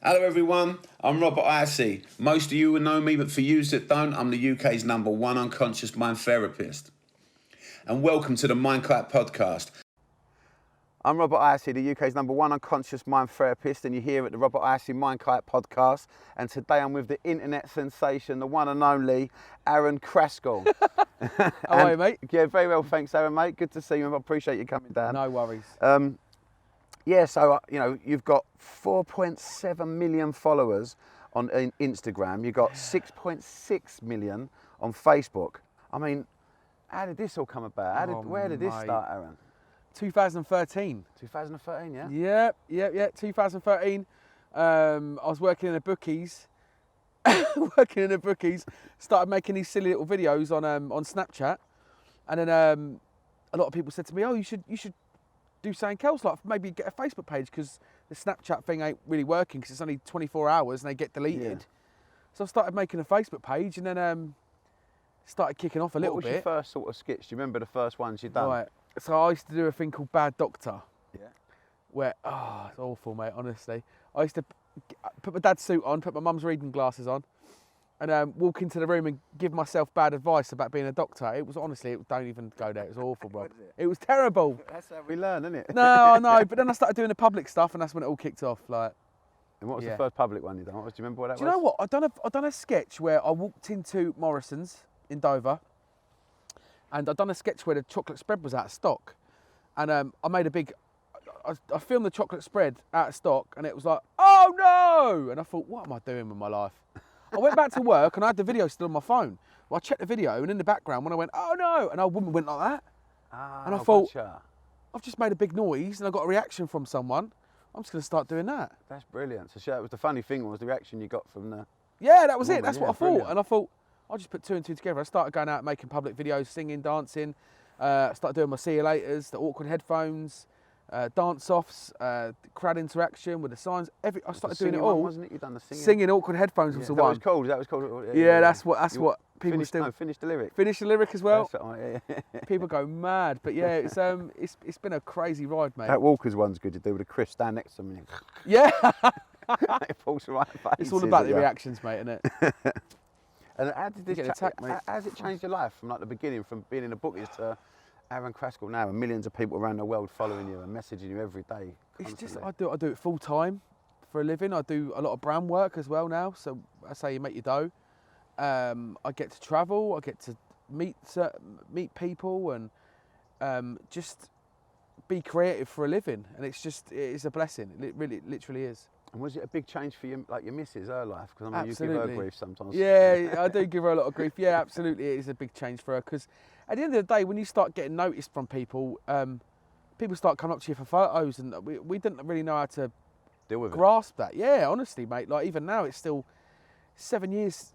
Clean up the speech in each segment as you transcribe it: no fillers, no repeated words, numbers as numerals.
Hello everyone, I'm Robert Hisee. Most of you will know me, but for you that don't, I'm the UK's #1 unconscious mind therapist. And welcome to the MindKite podcast. I'm Robert Hisee, the UK's #1 unconscious mind therapist, and you're here at the Robert Hisee MindKite podcast. And today I'm with the internet sensation, the one and only Arron Crascall. How are you, mate? Yeah, very well, thanks, Arron, mate. Good to see you. I appreciate you coming down. No worries. Yeah, so, you've got 4.7 million followers on Instagram. You've got 6.6 million on Facebook. I mean, how did this all come about? Where did this start, Arron? 2013. 2013, yeah? Yeah, 2013. I was working in a bookies. Started making these silly little videos on Snapchat. And then a lot of people said to me, oh, you should do something else, like maybe get a Facebook page, because the Snapchat thing ain't really working because it's only 24 hours and they get deleted. Yeah. So I started making a Facebook page and then started kicking off a little bit. What was your first sort of sketch? Do you remember the first ones you'd done? Right. So I used to do a thing called Bad Doctor. Yeah. Where, it's awful, mate, honestly. I used to put my dad's suit on, put my mum's reading glasses on, and walk into the room and give myself bad advice about being a doctor. It was honestly, don't even go there. It was awful, bro. It was terrible. That's how we learn, isn't it? No, I know. But then I started doing the public stuff, and that's when it all kicked off. Like. And what was the first public one you done? Do you remember what that was? Do you know what? I done a sketch where I walked into Morrison's in Dover, and I done a sketch where the chocolate spread was out of stock, and I made a big. I filmed the chocolate spread out of stock, and it was like, oh no! And I thought, what am I doing with my life? I went back to work and I had the video still on my phone. Well, I checked the video, and in the background, when I went, oh no, and our woman went like that. And I thought, gotcha. I've just made a big noise and I got a reaction from someone. I'm just going to start doing that. That's brilliant. So that was the funny thing, was the reaction you got from the... Yeah, that was it. That's what I thought. And I thought, I'll just put two and two together. I started going out making public videos, singing, dancing. I started doing my see you laters, the awkward headphones, dance-offs, crowd interaction with the signs. I started doing it all. One, wasn't it? You done the singing. Singing awkward headphones was the one. That was called. Yeah, that's what people still. Finish the lyric. Finish the lyric as well. Yeah. People go mad, but yeah, it's been a crazy ride, mate. That Walker's one's good to do with a Chris stand next to me. Yeah. It falls right face. It's all about the reactions, mate, isn't it? And how did this how's it changed your life from like the beginning, from being in the bookies to Arron Crascall now, and millions of people around the world following you and messaging you every day? It's just I do it full time for a living. I do a lot of brand work as well now. So I say you make your dough. I get to travel. I get to meet people and just be creative for a living. And it's a blessing. It really, literally is. And was it a big change for you, like your missus, her life? Because I know you give her grief sometimes. Yeah, I do give her a lot of grief. Yeah, absolutely, it is a big change for her. Because at the end of the day, when you start getting noticed from people, people start coming up to you for photos, and we didn't really know how to deal with grasp that. Yeah, honestly, mate. Like even now, it's still 7 years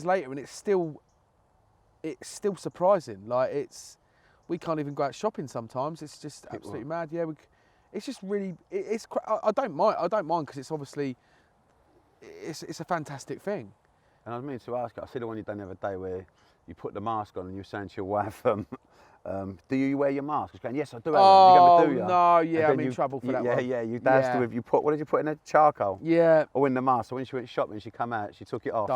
later, and it's still surprising. Like we can't even go out shopping sometimes. It's just absolutely mad. Yeah, it's just really, I don't mind because it's obviously, it's a fantastic thing. And I was meaning to ask, I see the one you done the other day where you put the mask on and you're saying to your wife, do you wear your mask? She's going, yes, I do. Oh, no, yeah, I'm in trouble for that one. Yeah, you danced her with, what did you put in there? Charcoal? Yeah. Or in the mask. So when she went shopping, she come out, she took it off.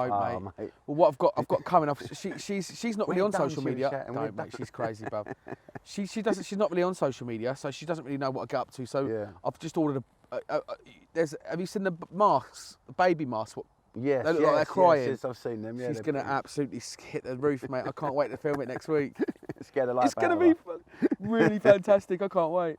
Mate. Well, what I've got coming off, she's not really on social media. Don't, mate, she's crazy, bruv. She's not really on social media, so she doesn't really know what I get up to. So I've just ordered have you seen the masks, the baby masks? Yes, they look like they're crying. Yes, I've seen them. Yeah, she's going to absolutely hit the roof, mate. I can't wait to film it next week. Scare the life it's going to be really fantastic. I can't wait.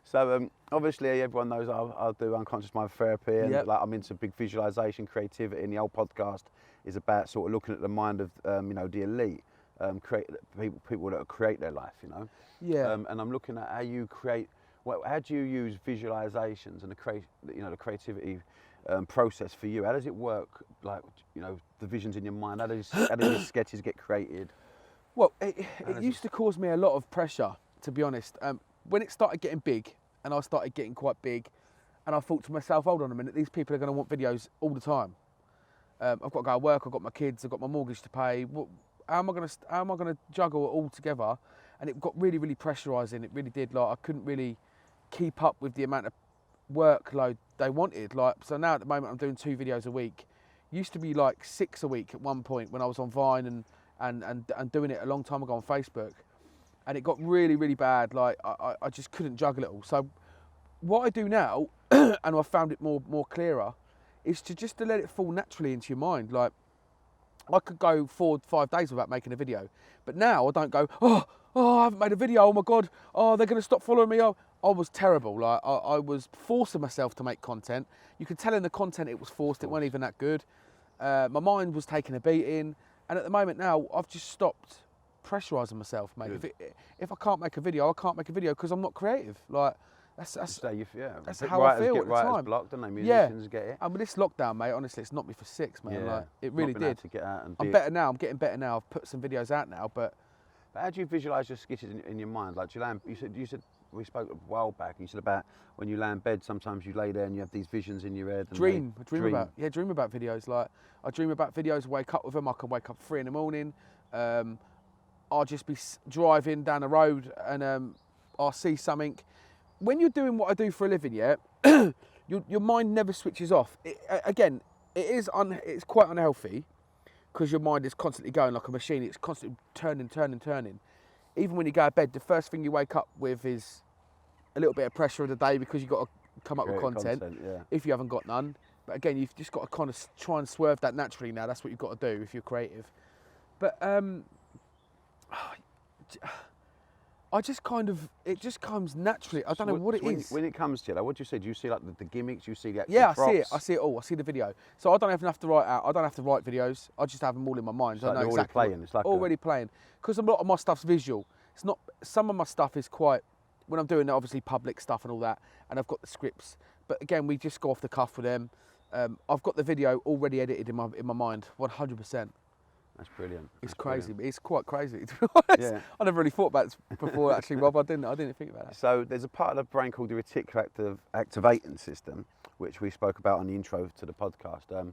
So obviously everyone knows I'll do unconscious mind therapy, and like I'm into big visualization, creativity, and the whole podcast is about sort of looking at the mind of the elite, people that create their life, Yeah. And I'm looking at how you create. How do you use visualizations and the creativity process for you? How does it work? Like the visions in your mind. How do these sketches get created? Well, it used to cause me a lot of pressure, to be honest. When it started getting big, and I started getting quite big, and I thought to myself, hold on a minute, these people are going to want videos all the time. I've got to go to work, I've got my kids, I've got my mortgage to pay. How am I going to juggle it all together? And it got really, really pressurising. It really did. Like I couldn't really keep up with the amount of workload they wanted. Like, so now at the moment I'm doing 2 videos a week. Used to be like 6 a week at one point when I was on Vine and doing it a long time ago on Facebook. And it got really, really bad. Like, I just couldn't juggle it all. So what I do now, and I found it more clearer, is to let it fall naturally into your mind. Like, I could go 4 or 5 days without making a video, but now I don't go, oh, I haven't made a video, oh my God, oh, they're gonna stop following me. Oh, I was terrible. Like, I was forcing myself to make content. You could tell in the content it was forced, it wasn't even that good. My mind was taking a beating, and at the moment now, I've just stopped pressurising myself, mate. If I can't make a video, I can't make a video because I'm not creative. Like, that's how I feel at the time. Blocked, don't they? Musicians get it. And with this lockdown, mate, honestly, it's knocked me for 6, man. Yeah. Like, it really did. To get out and I'm better now. I'm getting better now. I've put some videos out now, but how do you visualise your sketches in your mind? Like, you said we spoke a while back, and you said about when you lay in bed, sometimes you lay there and you have these visions in your head. And dream about videos. Like, I dream about videos, wake up with them. I can wake up 3 in the morning. I'll just be driving down the road and I'll see something. When you're doing what I do for a living, yeah, your mind never switches off. It's quite unhealthy because your mind is constantly going like a machine. It's constantly turning. Even when you go to bed, the first thing you wake up with is a little bit of pressure of the day because you've got to come up with content if you haven't got none. But again, you've just got to kind of try and swerve that naturally now. That's what you've got to do if you're creative. But it just comes naturally. I don't know what it is. When it comes to it, like, what do you see? Do you see like the gimmicks? You see the actual props? Props? I see it all. I see the video. So I don't even have to write out. I don't have to write videos. I just have them all in my mind. It's like they're exactly already playing. It's like already playing. Because a lot of my stuff's visual. It's not. Some of my stuff is quite. When I'm doing obviously public stuff and all that, and I've got the scripts. But again, we just go off the cuff with them. I've got the video already edited in my mind, 100%. That's brilliant. It's crazy. Brilliant. It's quite crazy, to be honest. Yeah. I never really thought about this before, actually, Rob. I didn't think about that. So there's a part of the brain called the Reticulative Activation system, which we spoke about on the intro to the podcast. And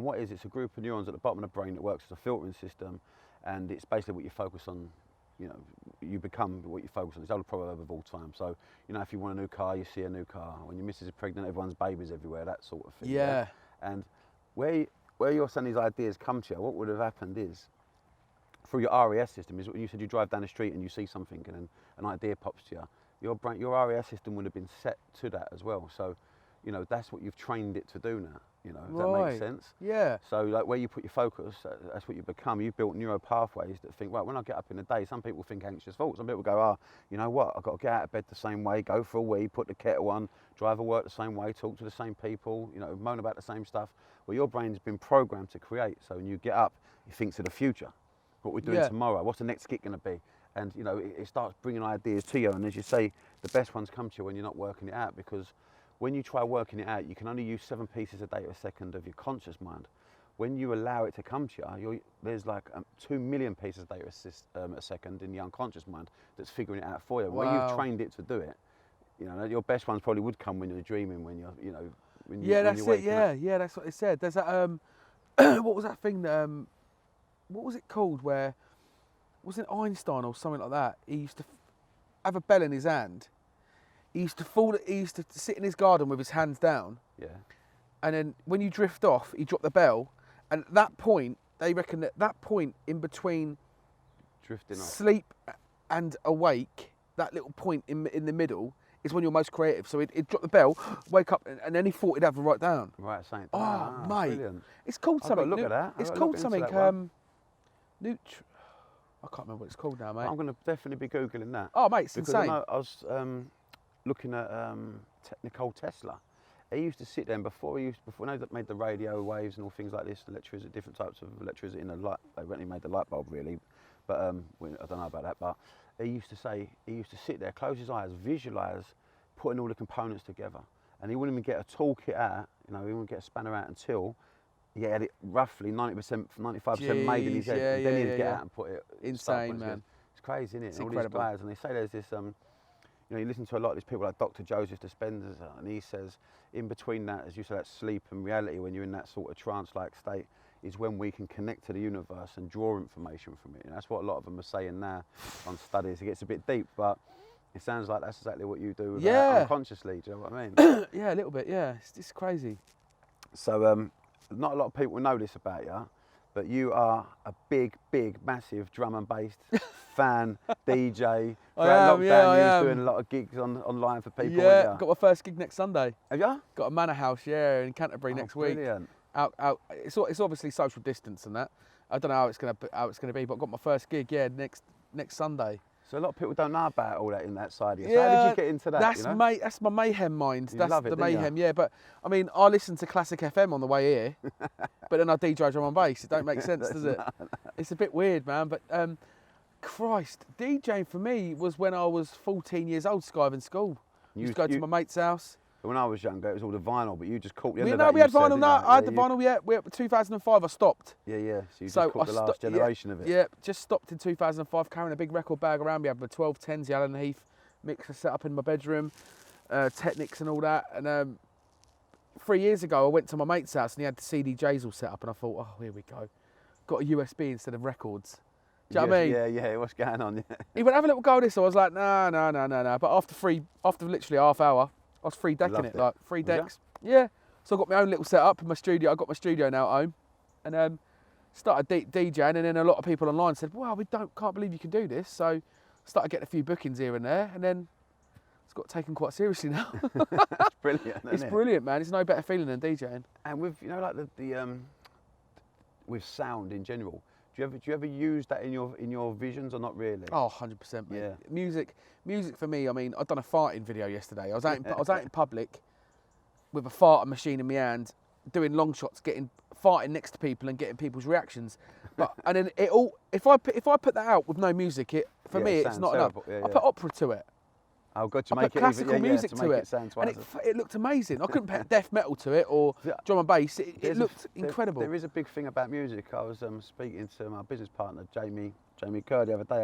what is it's a group of neurons at the bottom of the brain that works as a filtering system, and it's basically what you focus on. You know, you become what you focus on. It's the old proverb of all time. So, you know, if you want a new car, you see a new car. When your missus is pregnant, everyone's babies everywhere, that sort of thing. Yeah. And where you're saying these ideas come to you, what would have happened is, through your RES system, is when you said you drive down the street and you see something and then an idea pops to you, your RES system would have been set to that as well. So, you know, that's what you've trained it to do now. You know, does that make sense? Yeah. So, like, where you put your focus, that's what you become. You've built neural pathways that think, right, when I get up in the day, some people think anxious thoughts. Some people go, you know what, I've got to get out of bed the same way, go for a wee, put the kettle on, drive to work the same way, talk to the same people, you know, moan about the same stuff. Well, your brain's been programmed to create. So when you get up, you think to the future. What we're doing tomorrow, what's the next skit going to be? And, you know, it starts bringing ideas to you. And as you say, the best ones come to you when you're not working it out, because when you try working it out, you can only use 7 pieces of data a second of your conscious mind. When you allow it to come to you, there's like 2 million pieces of data a second in the unconscious mind that's figuring it out for you. Wow. When you've trained it to do it, you know, your best ones probably would come when you're dreaming, when you're, you know, when yeah, when that's you're it. Yeah, up. yeah, that's what it said. There's that. What was that thing? What was it called? Where wasn't it Einstein or something like that? He used to have a bell in his hand. He used to sit in his garden with his hands down. Yeah. And then when you drift off, he dropped the bell. And at that point, they reckon that point in between drifting off, sleep and awake, that little point in the middle, is when you're most creative. So he'd drop the bell, wake up, and then he thought he'd have to write down. Right, saying. Oh, mate, brilliant. It's called something. I've got to look at that. It's called something. I can't remember what it's called now, mate. I'm going to definitely be googling that. Oh, mate, it's because insane. I was looking at Nikola Tesla. He used to sit there, and before they made the radio waves and all things like this, electricity, different types of electricity in the light. They really made the light bulb, really. But I don't know about that. But he used to sit there, close his eyes, visualise putting all the components together, and he wouldn't even get a toolkit out. You know, he wouldn't get a spanner out until he had it roughly 90%, 95% made in his head. Yeah, and then he'd get out and put it. Insane, man. It's crazy, isn't it? It's all incredible. these guys, and they say there's this. You know, you listen to a lot of these people like Dr. Joseph Dispenza, and he says in between that, as you say, that sleep and reality, when you're in that sort of trance-like state, is when we can connect to the universe and draw information from it. And that's what a lot of them are saying now on studies. It gets a bit deep, but It sounds like that's exactly what you do unconsciously, do you know what I mean? Yeah, a little bit, yeah. It's crazy. So not a lot of people know this about you, but you are a big, massive drum and bass fan, DJ. Throughout lockdown, I you was am. doing a lot of gigs online for people, Yeah, weren't you? got my first gig next Sunday. Have you? Got a manor house, yeah, in Canterbury next week. Brilliant. Out. It's obviously social distance and that. I don't know how it's gonna be, but I've got my first gig, yeah, next Sunday. So a lot of people don't know about all that in that side of you. So Yeah, how did you get into that? That's my mayhem mind. You That's love it, the didn't mayhem, you? yeah. But I mean, I listen to classic FM on the way here, but then I DJ drum and bass. It don't make sense, does it? It's a bit weird, man. But Christ, DJing for me was when I was 14 years old, skiving school. Used to go to my mate's house. When I was younger, it was all the vinyl, but you just caught the end of No, that. we had vinyl. No, I had the vinyl. Yeah, 2005. I stopped. Yeah. So you just caught the last generation of it. Yeah, just stopped in 2005, carrying a big record bag around. We had my 1210s, the Allen Heath mixer set up in my bedroom, Technics and all that. And 3 years ago, I went to my mate's house and he had the CDJs all set up, and I thought, oh, here we go. Got a USB instead of records. Do you know what I mean? Yeah. What's going on? He went, have a little go at this. So I was like, no. But after literally a half hour, I was free decking it, like 3 decks. Yeah. So I got my own little setup in my studio. I got my studio now at home, and started DJing. And then a lot of people online said, "Wow, can't believe you can do this." So started getting a few bookings here and there, and then it's got taken quite seriously now. It's brilliant. It's brilliant, man. It's no better feeling than DJing. And with like the with sound in general, do you ever use that in your visions or not really? Oh, 100%, mate. Yeah. Music for me. I mean, I've done a farting video yesterday. I was out in public with a farting machine in my hand, doing long shots, farting next to people and getting people's reactions. But and then if I put that out with no music, for me it's not enough. I put opera to it. Oh, God, I put classical music to it, and it looked amazing. I couldn't put death metal to it or drum and bass. It looked incredible. There is a big thing about music. I was speaking to my business partner, Jamie Kerr, the other day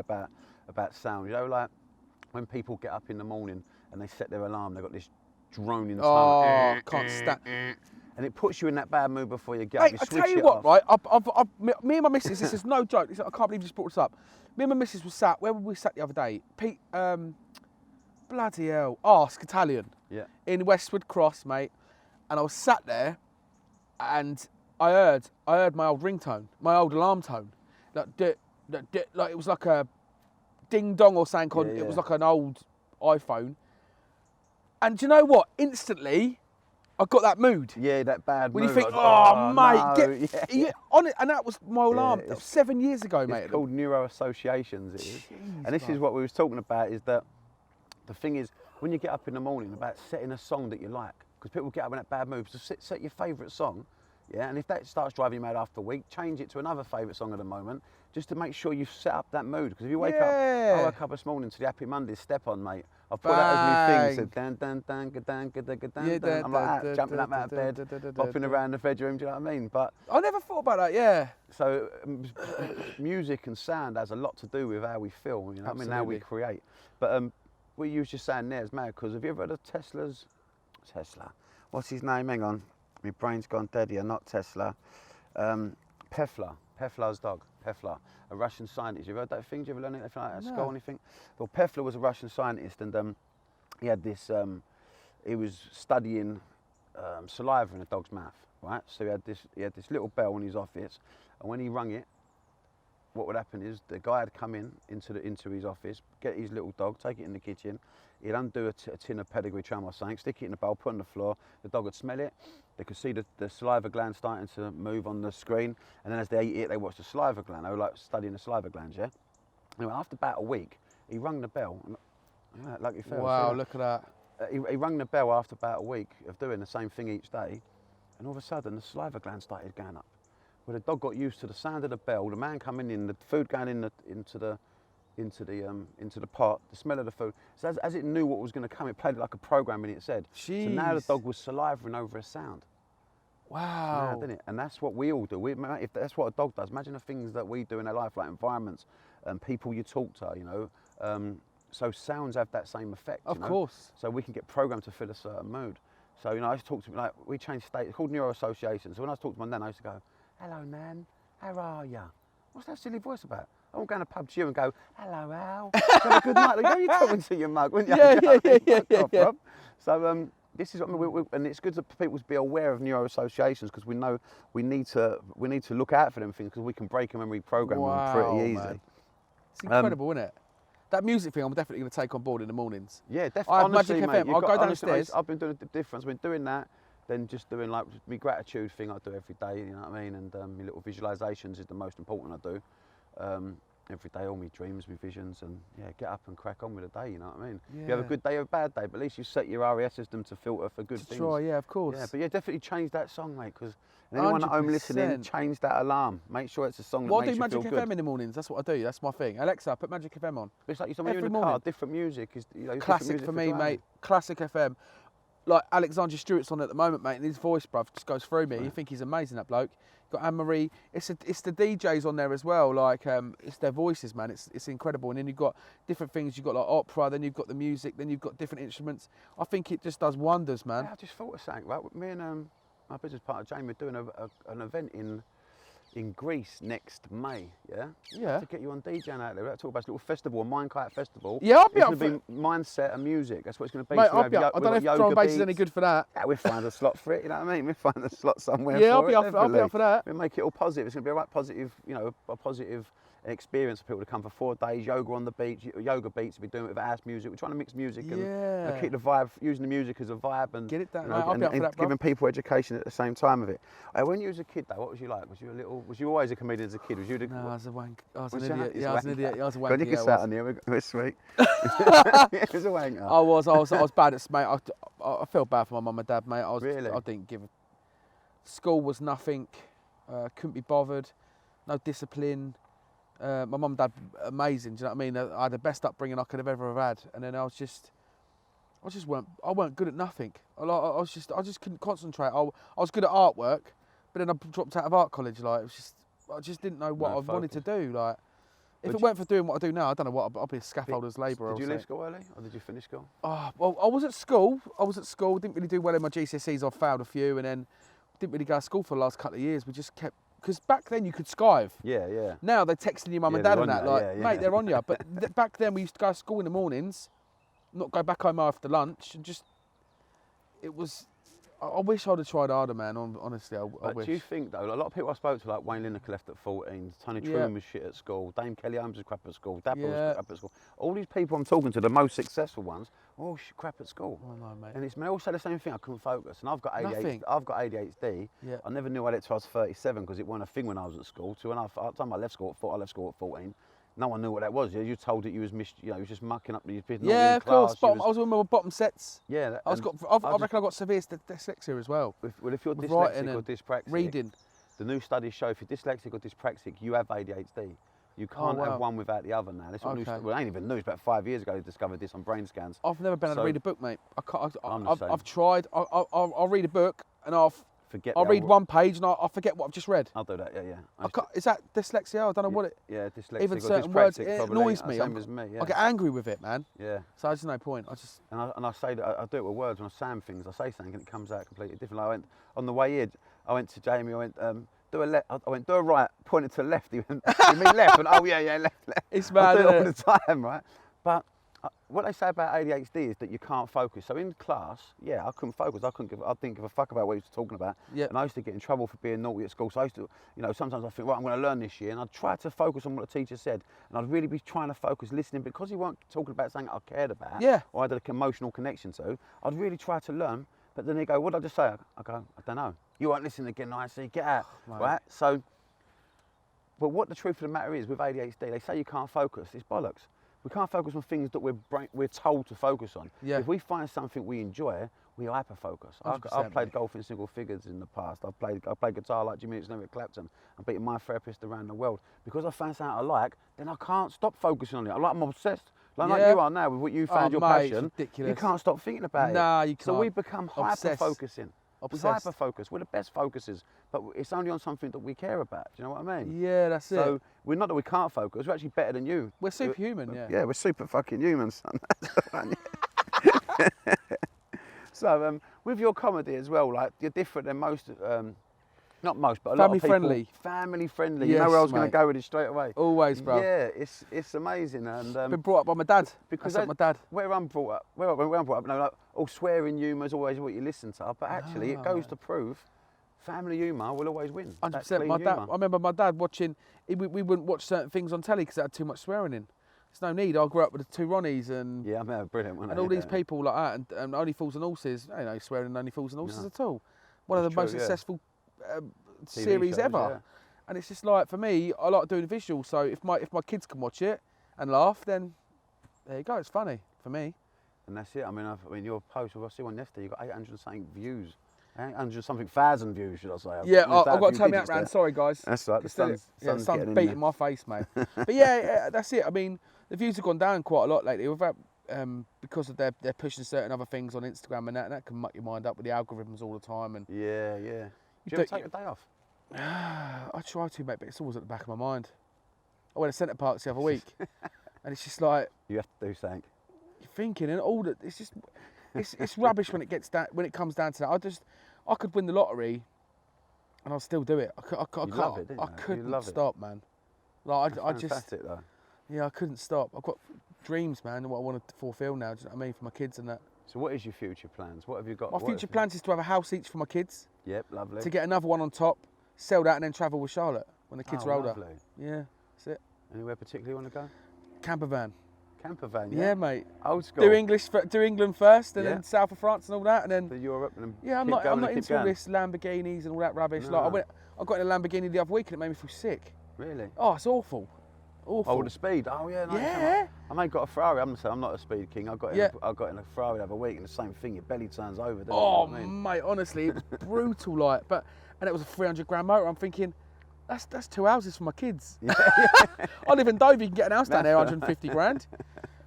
about sound. You know, like when people get up in the morning and they set their alarm, they've got this droning tone. Oh, can't stand. And it puts you in that bad mood before you get up. I tell you what, right? Me and my missus, this is no joke. I can't believe you just brought this up. Me and my missus were sat. Where were we sat the other day? Bloody hell, Ask Italian. Yeah. In Westwood Cross, mate. And I was sat there, and I heard my old ringtone, my old alarm tone, like it was like a ding dong or something. It was like an old iPhone. And do you know what? Instantly, I got that mood. Yeah, that bad when mood. When you think, mate, on it, and that was my alarm. That was 7 years ago, mate. It's called neuro associations. It is. Jeez, and this is what we was talking about. Is that the thing is when you get up in the morning about setting a song that you like, because people get up in that bad mood. So set your favourite song. Yeah, and if that starts driving you mad after a week, change it to another favourite song at the moment, just to make sure you've set up that mood. Because if you wake up, I woke up this morning to the Happy Mondays Step On, mate. I've put that as my thing. Said dan dan dan dan dan dan. I'm like that, jumping up out of bed, bopping around the bedroom. Do you know what I mean? But I never thought about that. Yeah. So music and sound has a lot to do with how we feel. You know what I mean? How we create. But what you was just saying there is mad. Because have you ever heard of Tesla? What's his name? Hang on. My brain's gone dead here, not Tesla. Peflar's dog, Peflar, a Russian scientist. You've heard that thing? Did you ever learn anything like that at school or anything? Well, Peflar was a Russian scientist, and he had this, he was studying saliva in a dog's mouth, right? So he had this little bell in his office, and when he rung it, what would happen is the guy would come into his office, get his little dog, take it in the kitchen, he'd undo a tin of pedigree tram or something, stick it in the bowl, put it on the floor, the dog would smell it, they could see the saliva gland starting to move on the screen, and then as they ate it, they watched the saliva gland. They were like studying the saliva glands, yeah? Anyway, after about a week, he rung the bell. Like you felt. Wow, look at that. He rung the bell after about a week of doing the same thing each day, and all of a sudden, the saliva gland started going up. Well, the dog got used to the sound of the bell, the man coming in, the food going into the pot, the smell of the food. So as it knew what was going to come, it played it like a program in its head. Jeez. So now the dog was salivating over a sound. Wow. Mad, isn't it? And that's what we all do. If that's what a dog does, imagine the things that we do in our life, like environments and people you talk to, you know. So sounds have that same effect. Of course. So we can get programmed to feel a certain mood. So, you know, I used to talk to like we changed state. It's called neuro association. So when I was talking to my nan, I used to go, "Hello, Nan. How are ya? What's that silly voice about? I won't go in a pub to you and go, hello, Al. Have a good night. Like, oh, you're talking to your mug, wouldn't you? Yeah, You know what I mean? yeah, Fuck off, yeah. Rob. So this is what and it's good that people be aware of neuroassociations because we know we need to look out for them things because we can break them and reprogram them pretty easy. Man. It's incredible, isn't it? That music thing I'm definitely going to take on board in the mornings. Yeah, definitely. I have Honestly, Magic mate, FM. I'll go honestly, downstairs. I've been doing the difference. I've been doing that, then just doing like my gratitude thing I do every day. You know what I mean? And my little visualizations is the most important I do. Every day, all my dreams, my visions, and yeah, get up and crack on with the day. You know what I mean? Yeah. You have a good day or a bad day, but at least you set your RES system to filter for good things. Try, yeah, of course. Yeah, but yeah, definitely change that song, mate. Because anyone at home listening, 100%. change that alarm. Make sure it's a song that Well, I makes do you feel Magic good. FM in the mornings. That's what I do. That's my thing. Alexa, put Magic FM on. It's like you're in Every the car. morning. Different music is different Classic music for me, driving. mate. Classic FM. Like Alexander Stewart's on at the moment, mate, and his voice, bruv, just goes through me. You think he's amazing, that bloke. Got Anne-Marie. It's the DJs on there as well. Like it's their voices, man. It's incredible. And then you've got different things. You've got like opera. Then you've got the music. Then you've got different instruments. I think it just does wonders, man. Yeah, I just thought of something, right? Me and my business partner Jamie are doing an event in Greece next May, yeah? Yeah. To get you on DJing out there. We're talking about a little festival, a MindKite festival. Yeah, I'll be it's up going to be mindset and music. That's what it's going to be. Mate, So I'll be up. I don't know if drum bass is any good for that. Yeah, we'll find a slot for it, you know what I mean? We'll find a slot somewhere Yeah, for I'll be up for that. We'll make it all positive. It's going to be a right positive, a positive experience for people to come for 4 days, yoga on the beach, yoga beats, we'll be doing it with house music. We're trying to mix music and keep the vibe, using the music as a vibe and get it down. I'll be up for that, bro. giving people education at the same time of it. When you was a kid though, what was you like? Was you always a comedian as a kid? Was you No, I was a wank. I was an Was you? idiot. He's Yeah, a I was an wanker. idiot. Yeah, I was a Go on, you wanker. can Yeah, sit I was. on here, we're sweet. It was a wanker. I was bad at mate. I felt bad for my mum and dad, mate. Really? I didn't give. School was nothing. Couldn't be bothered. No discipline. My mum and dad amazing. Do you know what I mean? I had the best upbringing I could have ever had, and then I weren't good at nothing. I just couldn't concentrate. I was good at artwork, but then I dropped out of art college. Like I just didn't know what I wanted to do. Like if it weren't for doing what I do now, I don't know what I'd be a scaffolder's labourer. Did you leave school early or did you finish school? Oh, well, I was at school. Didn't really do well in my GCSEs. I failed a few, and then didn't really go to school for the last couple of years. We just kept. Because back then you could Skype. Yeah, yeah. Now they're texting your mum and Yeah, dad they're and on that, you, like, yeah, mate, yeah. they're on you. But back then we used to go to school in the mornings, not go back home after lunch, and just, it was, I wish I'd have tried harder, man, honestly, I But wish. do you think though, a lot of people I spoke to, like Wayne Lineker left at 14, Tony Truman was shit at school, Dame Kelly Holmes was crap at school, Dapper was crap at school. All these people I'm talking to, the most successful ones, all crap at school. Oh, no, mate. And they all say the same thing, I couldn't focus. And I've got ADHD. Nothing. I've got ADHD. Yeah. I never knew I had it till I was 37 because it wasn't a thing when I was at school. So by the time I left school at 14, no one knew what that was. You were told that you was you was just mucking up your business. Yeah, of course. I was with my bottom sets. Yeah. I reckon I got severe dyslexia as well. Well, if you're With dyslexic writing or and dyspraxic, reading. the new studies show if you're dyslexic or dyspraxic, you have ADHD. You can't have one without the other now. This is what it ain't even new. It's about 5 years ago they discovered this on brain scans. I've never been able to read a book, mate. I'm the same. I've tried. I'll read a book and I'll read one page and I'll forget what I've just read. I'll do that, yeah. Is that dyslexia? I don't know what it. Yeah, dyslexic Even or certain words, dyspraxic it probably. annoys me. Same as me, yeah. I get angry with it, man. Yeah. So there's no point. And I say that I do it with words when I say things. I say something and it comes out completely different. Like on the way in, I went to Jamie. I went do a left. I went do a right. Pointed to the left. He went, you mean left? And oh yeah, left. It's I mad. do it all the time, right? But what they say about ADHD is that you can't focus. So in class, I couldn't focus. I didn't give a fuck about what he was talking about. Yeah. And I used to get in trouble for being naughty at school. So I used to, sometimes I think, right, I'm going to learn this year, and I'd try to focus on what the teacher said, and I'd really be trying to focus, listening, because he weren't talking about something I cared about, or I had an emotional connection to. I'd really try to learn. But then they go, what did I just say? I go, I don't know. You weren't listening again, I see. Get out, right? So, but what the truth of the matter is with ADHD, they say you can't focus. It's bollocks. We can't focus on things that we're told to focus on. Yeah. If we find something we enjoy, we hyper-focus. I've played golf in single figures in the past. I played guitar like Jimmy Hendrix and Eric Clapton. I'm beating my therapist around the world. Because I found something I like, then I can't stop focusing on it. I'm obsessed. Like you are now with what you found your passion. Ridiculous. You can't stop thinking about it. Nah, you can't. So we become hyper-focusing. We're Obsessed. hyper-focused. We're the best focusers, but it's only on something that we care about. Do you know what I mean? Yeah, that's it. So we're not that we can't focus. We're actually better than you. We're superhuman, yeah. Yeah, we're super fucking human, son. So with your comedy as well, like you're different than most Not most, but a family lot of people. friendly. Family friendly. Yes, you know where I was mate. going to go with it straight away. Always, bro. Yeah, it's amazing. And been brought up by my dad. because my dad. Where I'm brought up, no, like, all swearing humour is always what you listen to. But actually, it goes to prove family humour will always win. 100%. My dad. I remember my dad watching. We wouldn't watch certain things on telly because it had too much swearing in. There's no need. I grew up with the two Ronnies and yeah, I mean, brilliant. And all these people like that, and Only Fools and Horses. I don't know swearing in Only Fools and Horses at all. One of the most successful series ever. Yeah. And it's just like, for me, I like doing visuals. So if my kids can watch it and laugh, then there you go. It's funny for me. And that's it. I mean, your post, I see one yesterday. You got 800 something views. 800 something thousand views, should I say? Yeah, I've got to turn me out round. Sorry, guys. That's right. The sun's beating my face, mate. But yeah, that's it. I mean, the views have gone down quite a lot lately. Without, because of they're pushing certain other things on Instagram and that can muck your mind up with the algorithms all the time. And yeah. Do you ever take a day off? I try to, mate, but it's always at the back of my mind. I went to Centre Parks the other week, and it's just like you have to do something. You're thinking, and all that. It's just, it's rubbish when it comes down to that. I could win the lottery, and I'll still do it. I couldn't stop, man. Like I just. Fantastic though. Yeah, I couldn't stop. I've got dreams, man, and what I want to fulfil now. Do you know what I mean, for my kids and that. So what is your future plans? What have you got? My future plans is to have a house each for my kids. Yep, lovely. To get another one on top, sell that, and then travel with Charlotte when the kids are older. Lovely. Yeah, that's it. Anywhere particularly you want to go? Camper van. Camper van, yeah? Yeah, mate. Old school. Do England first, and then south of France and all that, and then to Europe, and then I'm not into all this Lamborghinis and all that rubbish. No. Like I got in a Lamborghini the other week, and it made me feel sick. Really? Oh, it's awful. Awful. Oh, the speed. Oh, yeah. No, yeah. I mate got a Ferrari. I'm not a speed king. I got in a Ferrari the other week, and the same thing. Your belly turns over. Doesn't oh, it? You know what I mean? mate, honestly, it's brutal. Like, and it was a 300 grand motor. I'm thinking, that's 2 houses for my kids. Yeah. I live in Dover. You can get an house down there, 150 grand.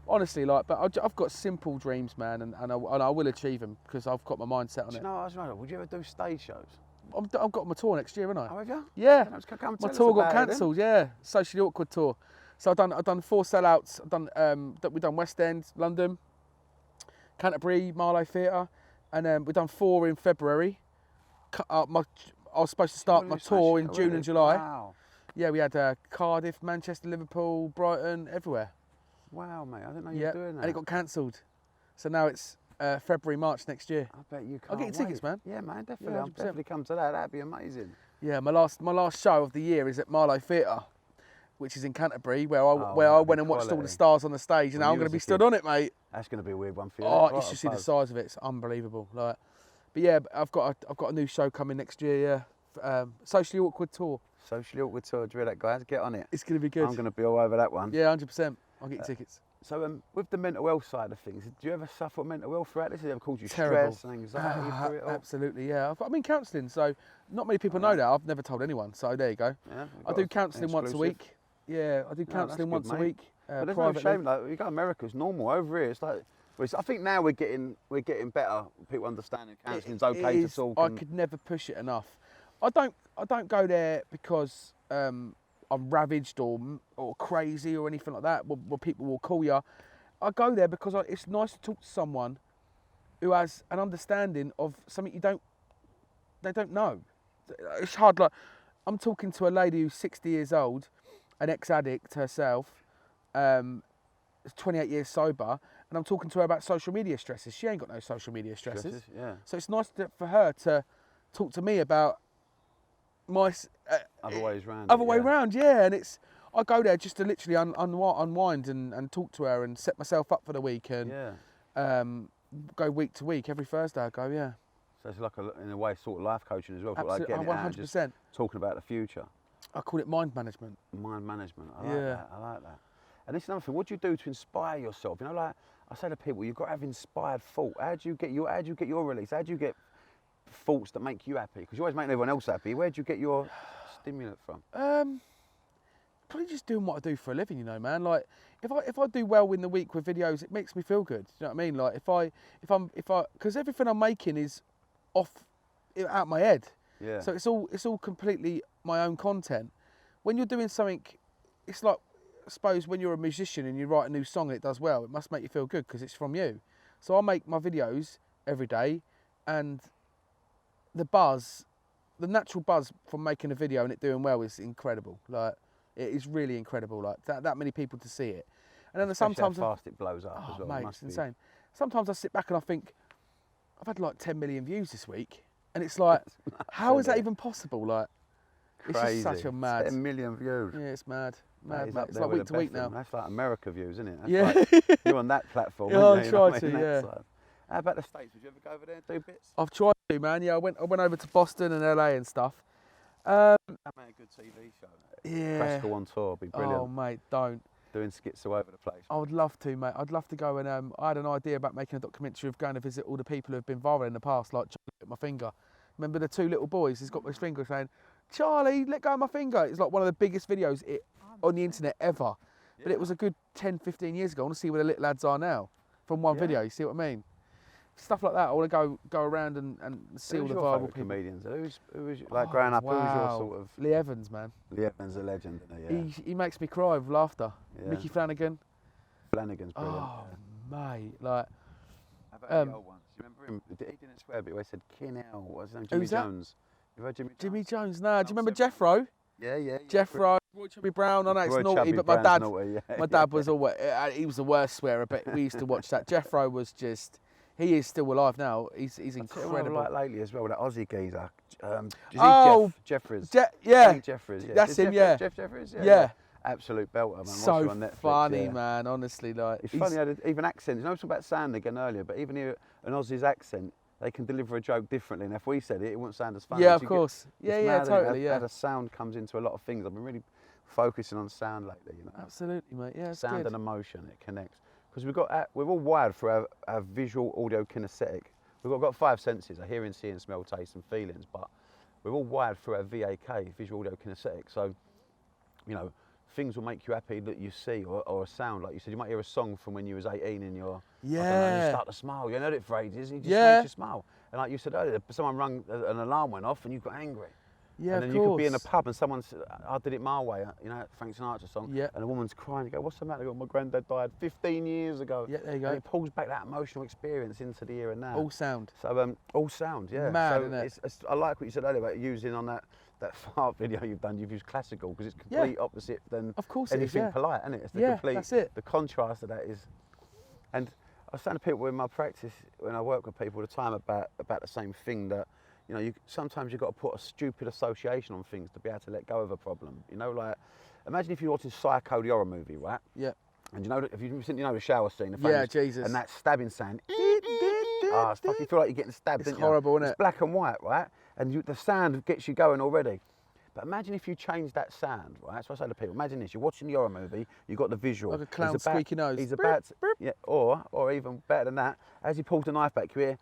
Honestly, like, but I've got simple dreams, man, and I will achieve them because I've got my mind set on it. You know, I was wondering, would you ever do stage shows? I've got my tour next year, haven't I? Oh, have you? Yeah. My tour got cancelled. Yeah, Socially Awkward tour. So I've done 4 sellouts. We've done West End, London, Canterbury, Marlow Theatre, and we've done 4 in February. I was supposed to start my tour in June and July. Wow. Yeah, we had Cardiff, Manchester, Liverpool, Brighton, everywhere. Wow, mate, I didn't know you were doing that. And it got cancelled. So now it's February, March next year. I bet you can't I'll get your tickets, man. Yeah, man, definitely. Yeah, I'll definitely come to that. That'd be amazing. Yeah, my last show of the year is at Marlow Theatre, which is in Canterbury, where I went and watched all the stars on the stage, and now I'm going to be stood on it, mate. That's going to be a weird one for you. Oh, you should see the size of it. It's unbelievable. Like, but yeah, I've got a new show coming next year. Yeah, Socially Awkward tour. Socially Awkward tour. Do you hear that, guys? Get on it. It's going to be good. I'm going to be all over that one. Yeah, 100%. I'll get you tickets. So with the mental health side of things, do you ever suffer mental health throughout this? Has it ever caused you Terrible. stress and anxiety through it all? Absolutely, yeah. I'm in counselling, so not many people know that. I've never told anyone, so there you go. Yeah, I do counselling once a week. Yeah, I do counselling once a week. But there's no shame. Like, you go to America, it's normal. Over here, it's like. I think now we're getting better. People understanding counselling's okay to talk. I could never push it enough. I don't go there because I'm ravaged or crazy or anything like that. What people will call you. I go there because it's nice to talk to someone who has an understanding of something they don't know. It's hard. Like, I'm talking to a lady who's 60 years old, an ex-addict herself, 28 years sober, and I'm talking to her about social media stresses. She ain't got no social media stresses. Yeah. So it's nice for her to talk to me about my other ways round. Other way round, yeah. And I go there just to literally unwind and talk to her and set myself up for the week and go week to week. Every Thursday I go, yeah. So it's like in a way sort of life coaching as well. Absolutely, like 100%. Talking about the future. I call it mind management. Mind management. I like that. And this is another thing. What do you do to inspire yourself? You know, like I say to people, you've got to have inspired thought. How do you get your release? How do you get thoughts that make you happy? Because you always make everyone else happy. Where do you get your stimulant from? Probably just doing what I do for a living, you know, man. Like if I do well in the week with videos, it makes me feel good. Do you know what I mean? Like if I because everything I'm making is out of my head. Yeah. So it's all completely my own content. When you're doing something, it's like, I suppose when you're a musician and you write a new song and it does well, it must make you feel good because it's from you. So I make my videos every day, and the buzz the natural buzz from making a video and it doing well is incredible. Like, it is really incredible. Like that many people to see it, and then Especially sometimes how fast it blows up oh, as well. mate, it's insane. Sometimes I sit back and I think I've had like 10 million views this week, and it's like, how is that even possible? Like, Crazy. it's just such a mad. 10 million views. Yeah, it's mad. Mad, It's mate. It's like week to week now. That's like America views, isn't it? That's Yeah. Like, you're on that platform. Yeah, aren't I you? try to, yeah. How about the States? Would you ever go over there and do bits? I've tried to, man. Yeah, I went over to Boston and LA and stuff. That made a good TV show. Yeah. Crascall on tour would be brilliant. Oh, mate, don't. Doing skits all over the place. I would love to, mate. I'd love to go and I had an idea about making a documentary of going to visit all the people who have been viral in the past, like Charlie at my finger. Remember the 2 little boys? He's got his finger saying, "Charlie, let go of my finger." It's like one of the biggest videos on the internet ever. Yeah. But it was a good 10, 15 years ago. I want to see where the little lads are now from one video. You see what I mean? Stuff like that. I want to go around and see all the viral people. Comedians? Who's like growing up? Wow. Who was your sort of? Lee Evans, man. Lee Evans, a legend, isn't he? He makes me cry with laughter. Yeah. Mickey Flanagan. Flanagan's brilliant. Oh, mate, like. How about the old ones? Do you remember him? He didn't swear, but he always said "Kin-Hell." What's his name? Jimmy Jones. You heard Jimmy Jones? Jimmy Jones. Nah. Do you remember Jeffro? Yeah. Jeffro. Roy Chubby Brown. I know it's Roy naughty, Chubby but Brown's naughty, my dad was always. He was the worst swearer, but we used to watch that. Jeffro was just. He is still alive now. He's incredible. Like lately as well, that Aussie geezer. Jeffries. Yeah. Jeffries. Yeah. That's him. Yeah. Jeff Jeffries. Yeah. Absolute belter, man. So on Netflix, funny, man. Honestly, like. It's funny how even accents. You know, we talked about sound again earlier, but even an Aussie's accent, they can deliver a joke differently. And if we said it, it wouldn't sound as funny. Yeah, of course. Yeah, totally. How the sound comes into a lot of things. I've been really focusing on sound lately. You know. Absolutely, mate. Yeah, it's sound good. and emotion, it connects. Because we're all wired for our visual, audio, kinesthetic. We've got 5 senses: our hearing, seeing, smell, taste, and feelings. But we're all wired through our VAK, visual, audio, kinesthetic. So, you know, things will make you happy that you see, or a sound. Like you said, you might hear a song from when you was 18 and you're, I don't know, you start to smile. You ain't heard it for ages, and it just makes you smile. And like you said earlier, someone rang, an alarm went off and you got angry. Yeah, and then you could be in a pub and someone's, "I did it my way," you know, Frank Sinatra song. Yeah. And a woman's crying. You go, "What's the matter?" They go, "My granddad died 15 years ago." Yeah, there you go. And it pulls back that emotional experience into the here and now. All sound. So all sound, yeah. Mad, so isn't it? I like what you said earlier about using on that fart video you've done. You've used classical because it's complete opposite than of course anything polite, isn't it? It's the complete. That's it. The contrast of that is, and I was saying to people in my practice when I work with people all the time about the same thing, that you know, sometimes you've got to put a stupid association on things to be able to let go of a problem. You know, like, imagine if you're watching Psycho, the horror movie, right? Yeah. And you know, the shower scene, the yeah, Jesus. and that stabbing sound. It's fucking, you feel like you're getting stabbed, it's don't horrible, you? isn't it? It's black and white, right? And the sound gets you going already. But imagine if you change that sound, right? That's what I say to people. Imagine this: you're watching the horror movie, you've got the visual. Like a clown squeaky nose. He's about to, yeah, or even better than that, as he pulls the knife back, you hear,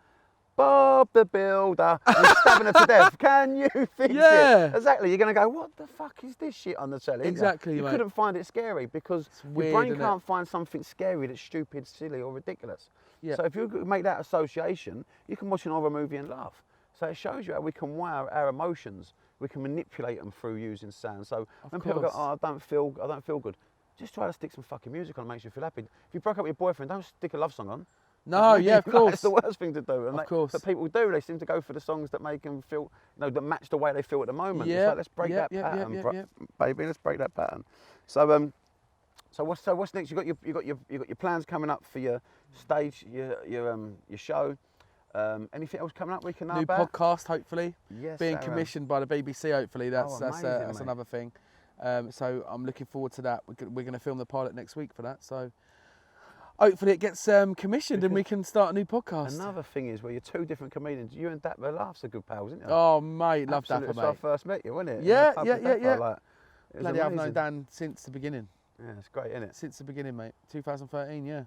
"Bob the Builder," and he's stabbing her to death. Can you fix it? Exactly. You're going to go, "What the fuck is this shit on the telly?" Exactly, You mate. couldn't find it scary because weird, your brain isn't can't find something scary that's stupid, silly, or ridiculous. Yeah. So if you make that association, you can watch an horror movie and laugh. So it shows you how we can wire our emotions. We can manipulate them through using sound. So when people go, "Oh, I don't feel good," just try to stick some fucking music on that makes you feel happy. If you broke up with your boyfriend, don't stick a love song on. No, yeah, of course. It's the worst thing to do. Of course. But people do. They seem to go for the songs that make them feel, you know, that match the way they feel at the moment. Yeah. It's like, let's break that pattern, baby. Let's break that pattern. So, so what's next? You got your plans coming up for your stage, your show. Anything else coming up we can know about? New podcast, hopefully. Yes. Being commissioned by the BBC, hopefully. That's amazing, another thing. So I'm looking forward to that. We're going to film the pilot next week for that. So hopefully it gets commissioned and we can start a new podcast. Another thing is, where you're 2 different comedians. You and Dapper Laughs are good pals, isn't you? Oh, mate, love Dapper, mate. That's when I first met you, wasn't it? Yeah. Like, Bloody, I've known Dan since the beginning. Yeah, it's great, isn't it? Since the beginning, mate. 2013, yeah.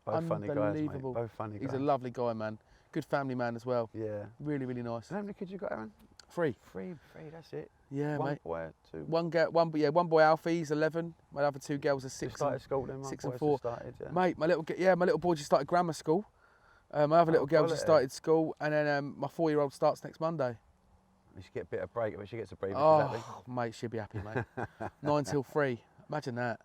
Both funny guys, mate. Both funny guys. He's a lovely guy, man. Good family man as well. Yeah. Really, really nice. How many kids you got, Arron? 3. 3, that's it. Yeah, one mate. Boy, 2. One boy Alfie, he's 11. My other 2 girls are 6 started school then, 6 and and 4. Started, yeah. Mate, my little boy just started grammar school. My other little girl just started school, and then my 4-year-old starts next Monday. You should get a bit of break, but she gets a break. Oh, mate, she'll be happy, mate. 9 till 3. Imagine that.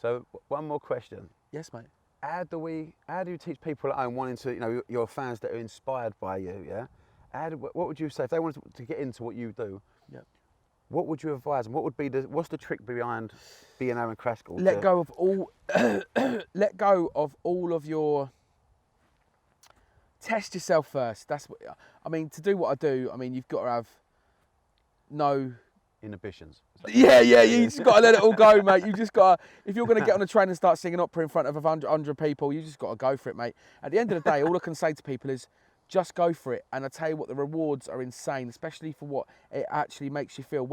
So, one more question. Yes, mate. How do you teach people at home wanting to, you know, your fans that are inspired by you, yeah? what would you say if they wanted to get into what you do? Yep. What would you advise them? What would be what's the trick behind being Arron Crascall? Let go of all. Let go of all of your. Test yourself first. That's what I mean. To do what I do, I mean, you've got to have no inhibitions. Yeah. You just got to let it all go, mate. You just got to. If you're going to get on a train and start singing opera in front of 100 people, you just got to go for it, mate. At the end of the day, all I can say to people is, just go for it. And I tell you what, the rewards are insane, especially for what it actually makes you feel.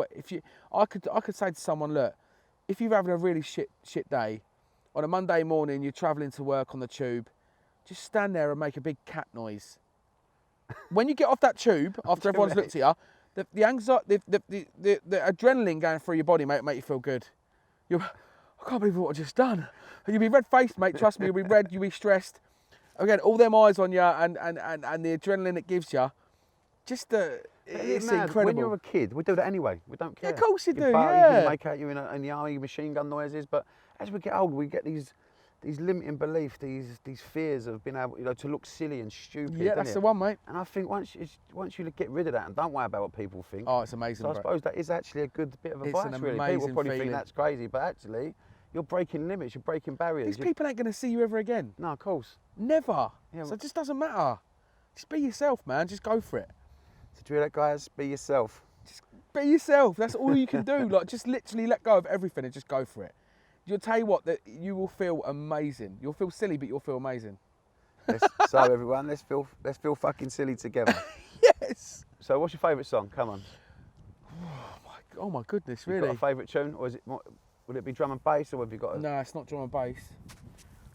I could say to someone, look, if you're having a really shit day, on a Monday morning, you're travelling to work on the tube, just stand there and make a big cat noise. When you get off that tube, after everyone's looked at you, the anxiety, the adrenaline going through your body, mate, make you feel good. I can't believe what I've just done. You'll be red-faced, mate. Trust me, you'll be red. You'll be stressed. Again, all them eyes on you and the adrenaline it gives you, it's incredible. When you're a kid, we do that anyway. We don't care. Yeah, of course you do. You Yeah. make out you in the army, machine gun noises. But as we get older, we get these limiting beliefs, these fears of being able, to look silly and stupid. Yeah, that's the one, mate. And I think once you get rid of that and don't worry about what people think. Oh, it's amazing. So I suppose that is actually a good bit of advice. It's an really, amazing people probably feeling. think that's crazy, but actually, you're breaking limits. You're breaking barriers. These people ain't going to see you ever again. No, of course. Never. Yeah, So it just doesn't matter. Just be yourself, man. Just go for it. So do you hear that, guys? Be yourself. Just be yourself. That's all you can do. Like, just literally let go of everything and just go for it. You'll tell you what, that you will feel amazing. You'll feel silly, but you'll feel amazing. So everyone, let's feel fucking silly together. Yes. So what's your favourite song? Come on. Oh my goodness, You really? got a favourite tune, or is it would it be drum and bass, or have you got? No, it's not drum and bass.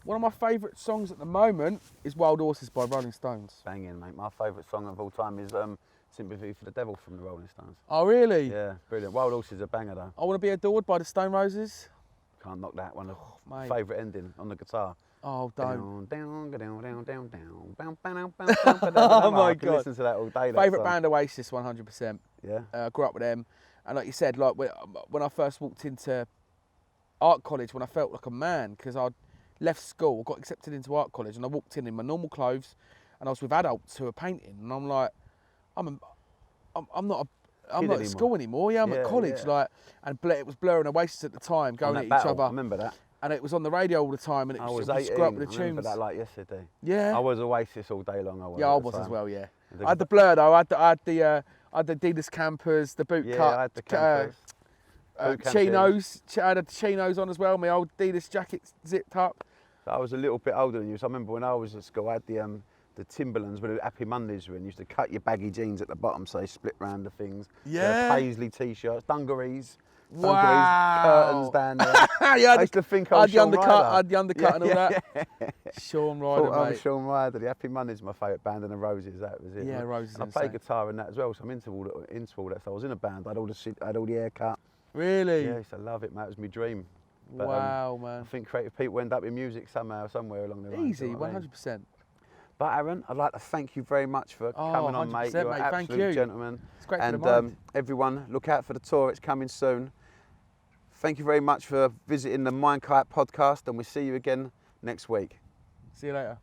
One of my favourite songs at the moment is Wild Horses by Rolling Stones. Banging, mate. My favourite song of all time is Sympathy for the Devil from the Rolling Stones. Oh, really? Yeah, brilliant. Wild Horses is a banger though. I Want to Be Adored by the Stone Roses. Can't knock that one. Mate. Favourite ending on the guitar. Oh, don't. Oh my I can God. listen to that all day. Favourite band Oasis, 100%. Yeah. Grew up with them. And like you said, like when I first walked into art college, when I felt like a man, because I'd left school, got accepted into art college, and I walked in my normal clothes, and I was with adults who were painting, and I'm like, I'm not at school anymore. Yeah, I'm at college. Yeah. Like, and it was Blur and Oasis at the time, going at each other. I remember that. And it was on the radio all the time, and it I was was 18. screw up with the I remember tunes. that like yesterday. Yeah. I was Oasis all day long. I was as well. Yeah. I had the Blur though. I had the Adidas Campers, the boot cut. I had the Campers. Chinos. I had the Chinos on as well. My old Adidas jacket zipped up. So I was a little bit older than you. So I remember when I was at school, I had the Timberlands with the Happy Mondays were in. You used to cut your baggy jeans at the bottom so they split round the things. Yeah. Paisley t-shirts, dungarees. Wow. Curtains down there. Yeah, I used to think I was Sean Ryder. I had the undercut and all that. Sean Ryder, I mate. was Sean Ryder. The Happy Mondays, my favourite band, and the Roses. That was it. Yeah, Roses. And I played guitar in that as well, so I'm into all that. So I was in a band. I had all the haircut. Really? Yeah, I used to love it, mate. It was my dream. But, wow, man. I think creative people end up in music somehow, somewhere along the line. Easy, 100%. But Arron, I'd like to thank you very much for coming on, mate. You're an absolute gentleman. It's great and for the mind. Everyone, look out for the tour. It's coming soon. Thank you very much for visiting the MindKite podcast, and we'll see you again next week. See you later.